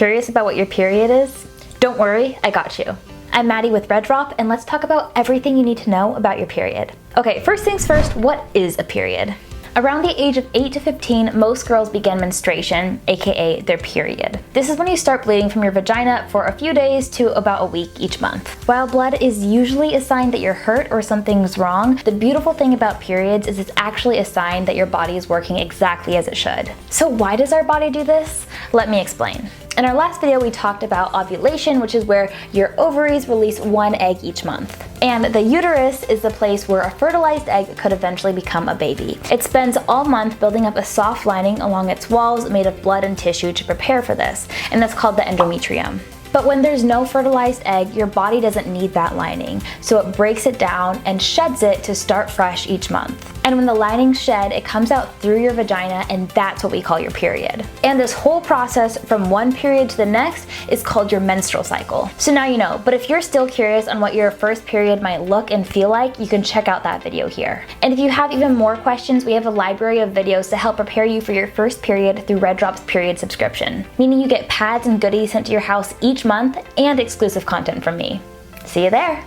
Curious about what your period is? Don't worry, I got you. I'm Maddie with RedDrop, and let's talk about everything you need to know about your period. Okay, first things first, what is a period? Around the age of 8 to 15, most girls begin menstruation, aka their period. This is when you start bleeding from your vagina for a few days to about a week each month. While blood is usually a sign that you're hurt or something's wrong, the beautiful thing about periods is it's actually a sign that your body is working exactly as it should. So why does our body do this? Let me explain. In our last video, we talked about ovulation, which is where your ovaries release one egg each month. And the uterus is the place where a fertilized egg could eventually become a baby. It spends all month building up a soft lining along its walls made of blood and tissue to prepare for this, and that's called the endometrium. But when there's no fertilized egg, your body doesn't need that lining, so it breaks it down and sheds it to start fresh each month. And when the lining's shed, it comes out through your vagina, and that's what we call your period. And this whole process from one period to the next is called your menstrual cycle. So now you know, but if you're still curious on what your first period might look and feel like, you can check out that video here. And if you have even more questions, we have a library of videos to help prepare you for your first period through RedDrop's period subscription, meaning you get pads and goodies sent to your house each month and exclusive content from me. See you there!